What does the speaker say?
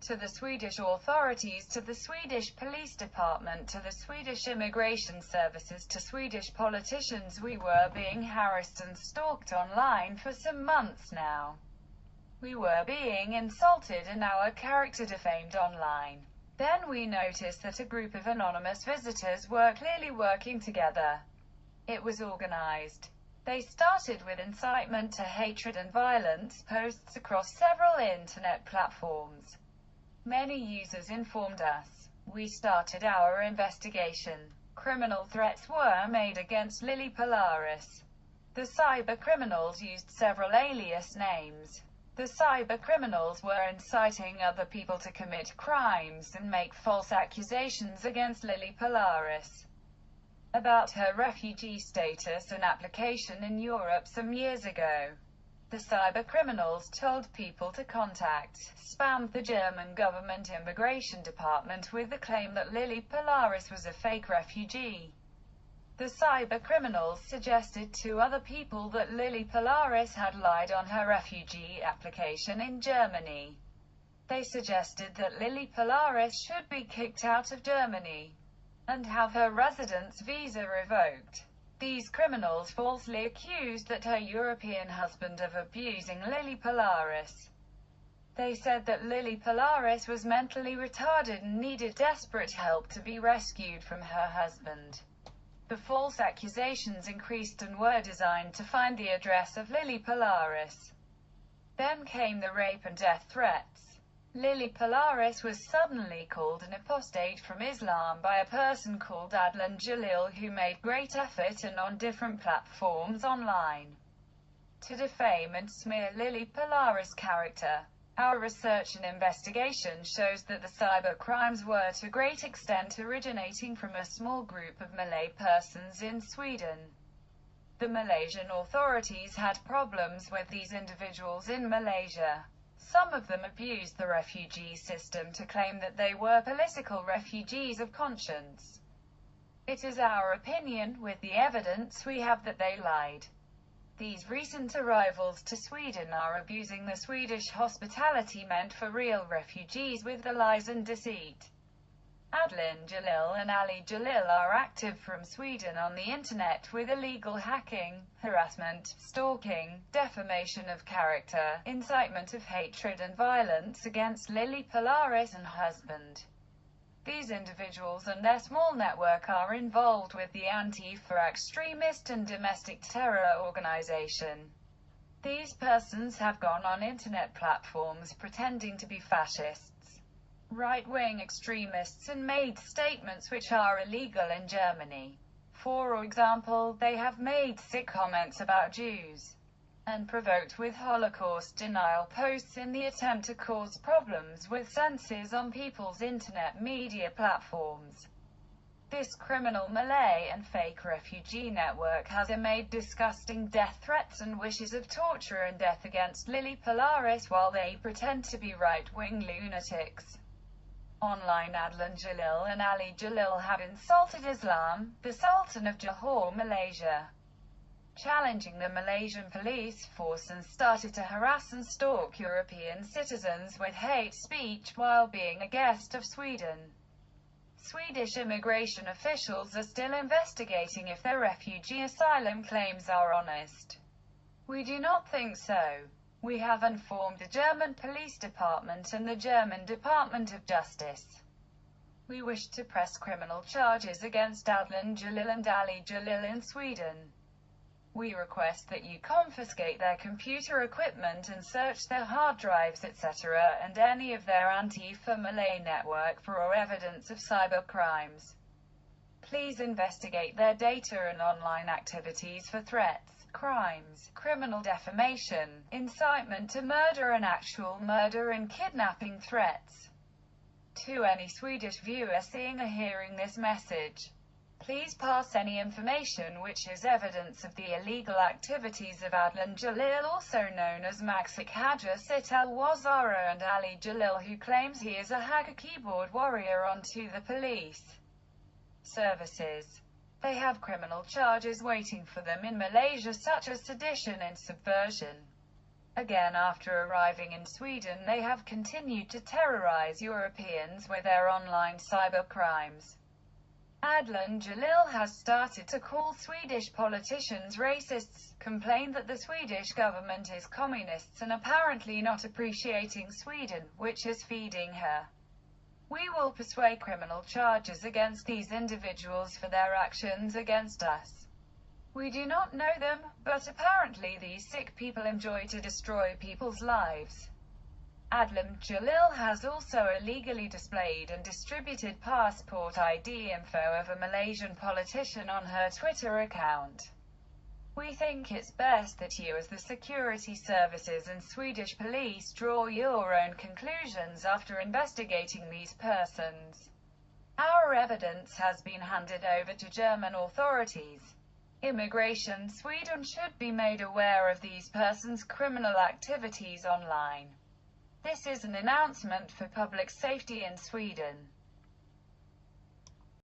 to the Swedish authorities, to the Swedish Police Department, to the Swedish Immigration Services, to Swedish politicians. We were being harassed and stalked online for some months now. We were being insulted and our character defamed online. Then we noticed that a group of anonymous visitors were clearly working together. It was organized. They started with incitement to hatred and violence posts across several internet platforms. Many users informed us. We started our investigation. Criminal threats were made against Lily Polaris. The cyber criminals used several alias names. The cyber criminals were inciting other people to commit crimes and make false accusations against Lily Polaris about her refugee status and application in Europe some years ago. The cyber criminals told people to spam the German government immigration department with the claim that Lily Polaris was a fake refugee. The cyber criminals suggested to other people that Lily Polaris had lied on her refugee application in Germany. They suggested that Lily Polaris should be kicked out of Germany and have her residence visa revoked. These criminals falsely accused that her European husband of abusing Lily Polaris. They said that Lily Polaris was mentally retarded and needed desperate help to be rescued from her husband. The false accusations increased and were designed to find the address of Lily Polaris. Then came the rape and death threats. Lily Polaris was suddenly called an apostate from Islam by a person called Adlin Jalil, who made great effort and on different platforms online to defame and smear Lily Polaris' character. Our research and investigation shows that the cyber crimes were to a great extent originating from a small group of Malay persons in Sweden. The Malaysian authorities had problems with these individuals in Malaysia. Some of them abused the refugee system to claim that they were political refugees of conscience. It is our opinion, with the evidence we have, that they lied. These recent arrivals to Sweden are abusing the Swedish hospitality meant for real refugees with the lies and deceit. Adlin Jalil and Ali Jalil are active from Sweden on the internet with illegal hacking, harassment, stalking, defamation of character, incitement of hatred and violence against Lily Polaris and husband. These individuals and their small network are involved with the Antifa extremist and domestic terror organization. These persons have gone on internet platforms pretending to be fascists, right-wing extremists, and made statements which are illegal in Germany. For example, they have made sick comments about Jews and provoked with Holocaust denial posts in the attempt to cause problems with censors on people's internet media platforms. This criminal Malay and fake refugee network has made disgusting death threats and wishes of torture and death against Lily Polaris while they pretend to be right-wing lunatics. Online, Adlin Jalil and Ali Jalil have insulted Islam, the Sultan of Johor, Malaysia, challenging the Malaysian police force, and started to harass and stalk European citizens with hate speech while being a guest of Sweden. Swedish immigration officials are still investigating if their refugee asylum claims are honest. We do not think so. We have informed the German Police Department and the German Department of Justice. We wish to press criminal charges against Adlin Jalil and Ali Jalil in Sweden. We request that you confiscate their computer equipment and search their hard drives, etc., and any of their Antifa Malay network for evidence of cyber crimes. Please investigate their data and online activities for threats, crimes, criminal defamation, incitement to murder and actual murder and kidnapping threats. To any Swedish viewer seeing or hearing this message, please pass any information which is evidence of the illegal activities of Adlin Jalil, also known as Makcik, Hajjah, Sitt, Wuzara, and Ali Jalil, who claims he is a hacker keyboard warrior, onto the police services. They have criminal charges waiting for them in Malaysia, such as sedition and subversion. Again, after arriving in Sweden, they have continued to terrorize Europeans with their online cybercrimes. Adlin Jalil has started to call Swedish politicians racists, complained that the Swedish government is communists and apparently not appreciating Sweden, which is feeding her. We will pursue criminal charges against these individuals for their actions against us. We do not know them, but apparently these sick people enjoy to destroy people's lives. Adlin Jalil has also illegally displayed and distributed passport ID info of a Malaysian politician on her Twitter account. We think it's best that you as the security services and Swedish police draw your own conclusions after investigating these persons. Our evidence has been handed over to German authorities. Immigration Sweden should be made aware of these persons' criminal activities online. This is an announcement for public safety in Sweden.